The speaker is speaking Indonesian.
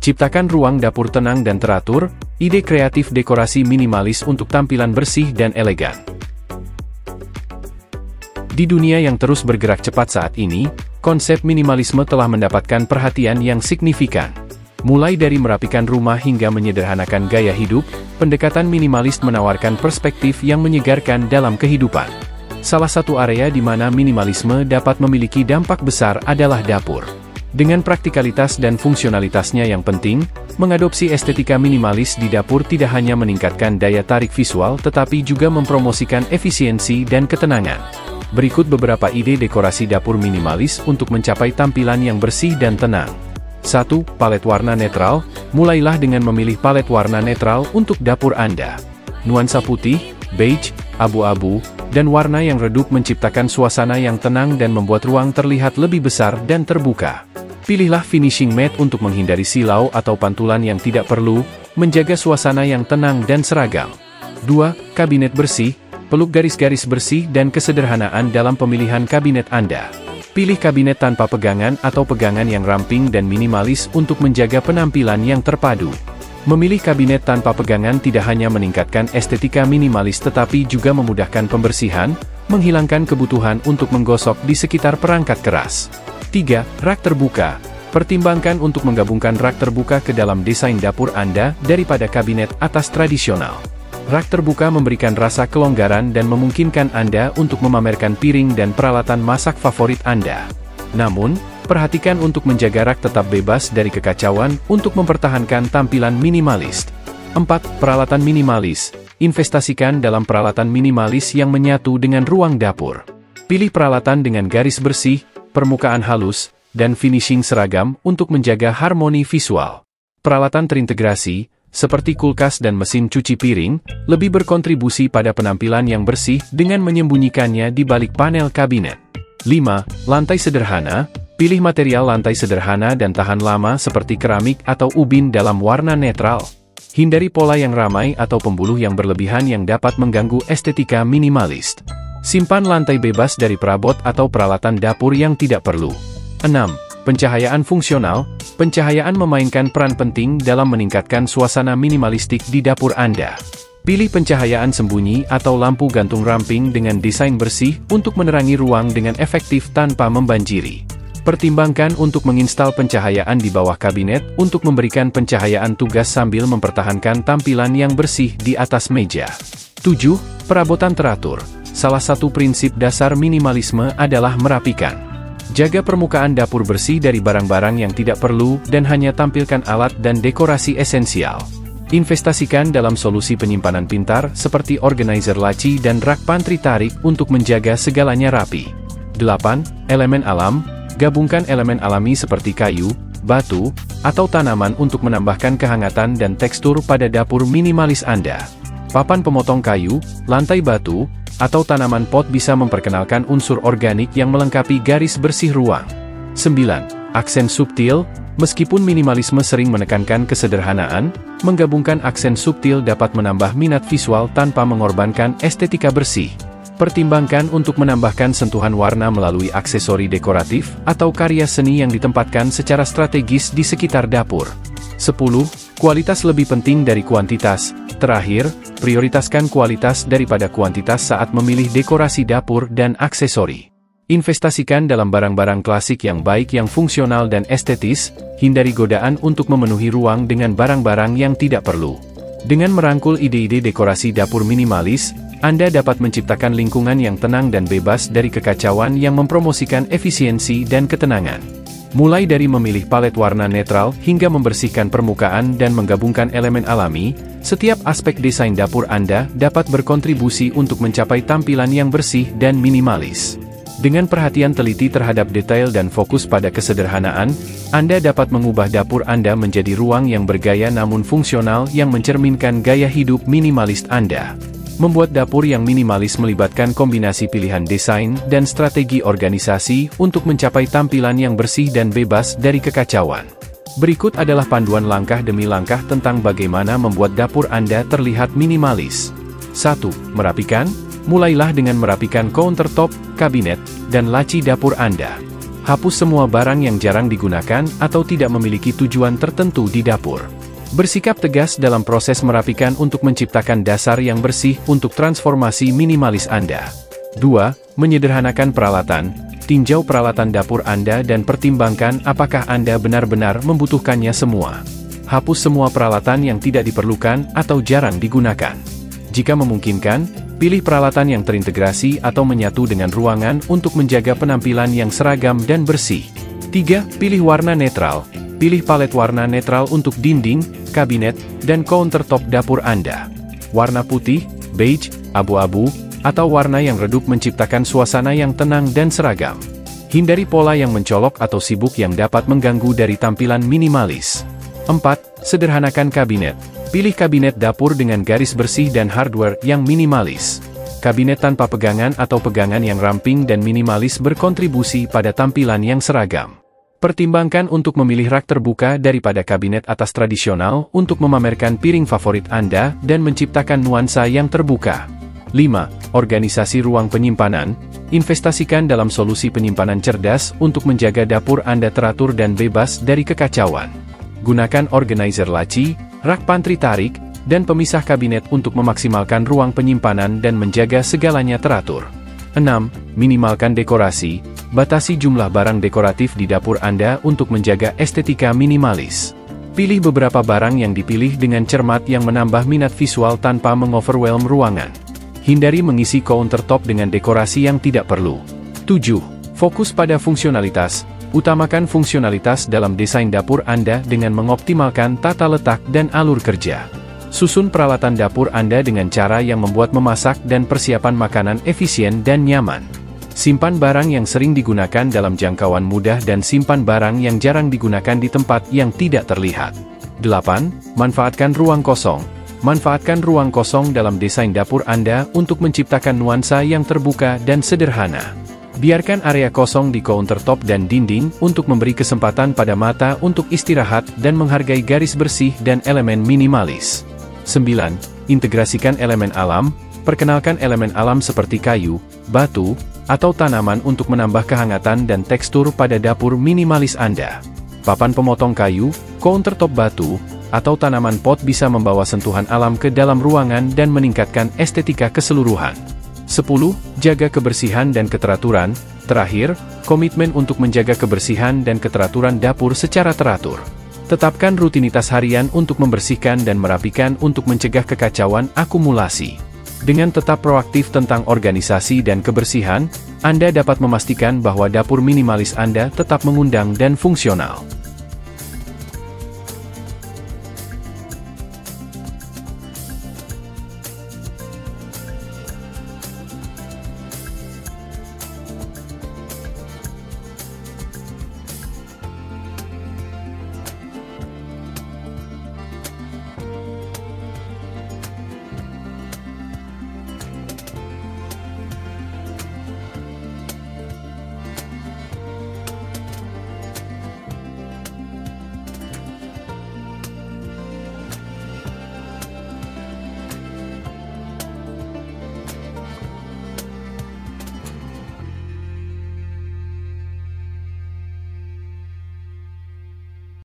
Ciptakan ruang dapur tenang dan teratur, ide kreatif dekorasi minimalis untuk tampilan bersih dan elegan. Di dunia yang terus bergerak cepat saat ini, konsep minimalisme telah mendapatkan perhatian yang signifikan. Mulai dari merapikan rumah hingga menyederhanakan gaya hidup, pendekatan minimalis menawarkan perspektif yang menyegarkan dalam kehidupan. Salah satu area di mana minimalisme dapat memiliki dampak besar adalah dapur. Dengan praktikalitas dan fungsionalitasnya yang penting, mengadopsi estetika minimalis di dapur tidak hanya meningkatkan daya tarik visual tetapi juga mempromosikan efisiensi dan ketenangan. Berikut beberapa ide dekorasi dapur minimalis untuk mencapai tampilan yang bersih dan tenang. 1. Palet warna netral. Mulailah dengan memilih palet warna netral untuk dapur Anda. Nuansa putih, beige, abu-abu, dan warna yang redup menciptakan suasana yang tenang dan membuat ruang terlihat lebih besar dan terbuka. Pilihlah finishing matte untuk menghindari silau atau pantulan yang tidak perlu, menjaga suasana yang tenang dan seragam. 2. Kabinet bersih. Peluk garis-garis bersih dan kesederhanaan dalam pemilihan kabinet Anda. Pilih kabinet tanpa pegangan atau pegangan yang ramping dan minimalis untuk menjaga penampilan yang terpadu. Memilih kabinet tanpa pegangan tidak hanya meningkatkan estetika minimalis tetapi juga memudahkan pembersihan, menghilangkan kebutuhan untuk menggosok di sekitar perangkat keras. 3. Rak terbuka. Pertimbangkan untuk menggabungkan rak terbuka ke dalam desain dapur Anda daripada kabinet atas tradisional. Rak terbuka memberikan rasa kelonggaran dan memungkinkan Anda untuk memamerkan piring dan peralatan masak favorit Anda. Namun, perhatikan untuk menjaga rak tetap bebas dari kekacauan untuk mempertahankan tampilan minimalis. 4. Peralatan minimalis. Investasikan dalam peralatan minimalis yang menyatu dengan ruang dapur. Pilih peralatan dengan garis bersih, permukaan halus, dan finishing seragam untuk menjaga harmoni visual. Peralatan terintegrasi, seperti kulkas dan mesin cuci piring, lebih berkontribusi pada penampilan yang bersih dengan menyembunyikannya di balik panel kabinet. 5. Lantai sederhana. Pilih material lantai sederhana dan tahan lama seperti keramik atau ubin dalam warna netral. Hindari pola yang ramai atau pembuluh yang berlebihan yang dapat mengganggu estetika minimalis. Simpan lantai bebas dari perabot atau peralatan dapur yang tidak perlu. 6. Pencahayaan fungsional. Pencahayaan memainkan peran penting dalam meningkatkan suasana minimalistik di dapur Anda. Pilih pencahayaan sembunyi atau lampu gantung ramping dengan desain bersih untuk menerangi ruang dengan efektif tanpa membanjiri. Pertimbangkan untuk menginstal pencahayaan di bawah kabinet untuk memberikan pencahayaan tugas sambil mempertahankan tampilan yang bersih di atas meja. 7. Perabotan teratur. Salah satu prinsip dasar minimalisme adalah merapikan. Jaga permukaan dapur bersih dari barang-barang yang tidak perlu dan hanya tampilkan alat dan dekorasi esensial. Investasikan dalam solusi penyimpanan pintar seperti organizer laci dan rak pantry tarik untuk menjaga segalanya rapi. 8. Elemen alam. Gabungkan elemen alami seperti kayu, batu, atau tanaman untuk menambahkan kehangatan dan tekstur pada dapur minimalis Anda. Papan pemotong kayu, lantai batu, atau tanaman pot bisa memperkenalkan unsur organik yang melengkapi garis bersih ruang. 9. Aksen subtil. Meskipun minimalisme sering menekankan kesederhanaan, menggabungkan aksen subtil dapat menambah minat visual tanpa mengorbankan estetika bersih. Pertimbangkan untuk menambahkan sentuhan warna melalui aksesori dekoratif atau karya seni yang ditempatkan secara strategis di sekitar dapur. 10. Kualitas lebih penting dari kuantitas. Terakhir, prioritaskan kualitas daripada kuantitas saat memilih dekorasi dapur dan aksesori. Investasikan dalam barang-barang klasik yang baik yang fungsional dan estetis, hindari godaan untuk memenuhi ruang dengan barang-barang yang tidak perlu. Dengan merangkul ide-ide dekorasi dapur minimalis, Anda dapat menciptakan lingkungan yang tenang dan bebas dari kekacauan yang mempromosikan efisiensi dan ketenangan. Mulai dari memilih palet warna netral hingga membersihkan permukaan dan menggabungkan elemen alami, setiap aspek desain dapur Anda dapat berkontribusi untuk mencapai tampilan yang bersih dan minimalis. Dengan perhatian teliti terhadap detail dan fokus pada kesederhanaan, Anda dapat mengubah dapur Anda menjadi ruang yang bergaya namun fungsional yang mencerminkan gaya hidup minimalis Anda. Membuat dapur yang minimalis melibatkan kombinasi pilihan desain dan strategi organisasi untuk mencapai tampilan yang bersih dan bebas dari kekacauan. Berikut adalah panduan langkah demi langkah tentang bagaimana membuat dapur Anda terlihat minimalis. 1. Merapikan. Mulailah dengan merapikan countertop, kabinet, dan laci dapur Anda. Hapus semua barang yang jarang digunakan atau tidak memiliki tujuan tertentu di dapur. Bersikap tegas dalam proses merapikan untuk menciptakan dasar yang bersih untuk transformasi minimalis Anda. 2. Menyederhanakan peralatan. Tinjau peralatan dapur Anda dan pertimbangkan apakah Anda benar-benar membutuhkannya semua. Hapus semua peralatan yang tidak diperlukan atau jarang digunakan. Jika memungkinkan, pilih peralatan yang terintegrasi atau menyatu dengan ruangan untuk menjaga penampilan yang seragam dan bersih. 3. Pilih warna netral. Pilih palet warna netral untuk dinding, kabinet, dan countertop dapur Anda. Warna putih, beige, abu-abu, atau warna yang redup menciptakan suasana yang tenang dan seragam. Hindari pola yang mencolok atau sibuk yang dapat mengganggu dari tampilan minimalis. 4. Sederhanakan kabinet. Pilih kabinet dapur dengan garis bersih dan hardware yang minimalis. Kabinet tanpa pegangan atau pegangan yang ramping dan minimalis berkontribusi pada tampilan yang seragam. Pertimbangkan untuk memilih rak terbuka daripada kabinet atas tradisional untuk memamerkan piring favorit Anda dan menciptakan nuansa yang terbuka. 5. Organisasi ruang penyimpanan. Investasikan dalam solusi penyimpanan cerdas untuk menjaga dapur Anda teratur dan bebas dari kekacauan. Gunakan organizer laci, rak pantry tarik, dan pemisah kabinet untuk memaksimalkan ruang penyimpanan dan menjaga segalanya teratur. 6. Minimalkan dekorasi. Batasi jumlah barang dekoratif di dapur Anda untuk menjaga estetika minimalis. Pilih beberapa barang yang dipilih dengan cermat yang menambah minat visual tanpa mengoverwhelm ruangan. Hindari mengisi countertop dengan dekorasi yang tidak perlu. 7. Fokus pada fungsionalitas. Utamakan fungsionalitas dalam desain dapur Anda dengan mengoptimalkan tata letak dan alur kerja. Susun peralatan dapur Anda dengan cara yang membuat memasak dan persiapan makanan efisien dan nyaman. Simpan barang yang sering digunakan dalam jangkauan mudah dan simpan barang yang jarang digunakan di tempat yang tidak terlihat. 8. Manfaatkan ruang kosong. Manfaatkan ruang kosong dalam desain dapur Anda untuk menciptakan nuansa yang terbuka dan sederhana. Biarkan area kosong di countertop dan dinding untuk memberi kesempatan pada mata untuk istirahat dan menghargai garis bersih dan elemen minimalis. 9. Integrasikan elemen alam. Perkenalkan elemen alam seperti kayu, batu, atau tanaman untuk menambah kehangatan dan tekstur pada dapur minimalis Anda. Papan pemotong kayu, countertop batu, atau tanaman pot bisa membawa sentuhan alam ke dalam ruangan dan meningkatkan estetika keseluruhan. 10. Jaga kebersihan dan keteraturan. Terakhir, komitmen untuk menjaga kebersihan dan keteraturan dapur secara teratur. Tetapkan rutinitas harian untuk membersihkan dan merapikan untuk mencegah kekacauan akumulasi. Dengan tetap proaktif tentang organisasi dan kebersihan, Anda dapat memastikan bahwa dapur minimalis Anda tetap mengundang dan fungsional.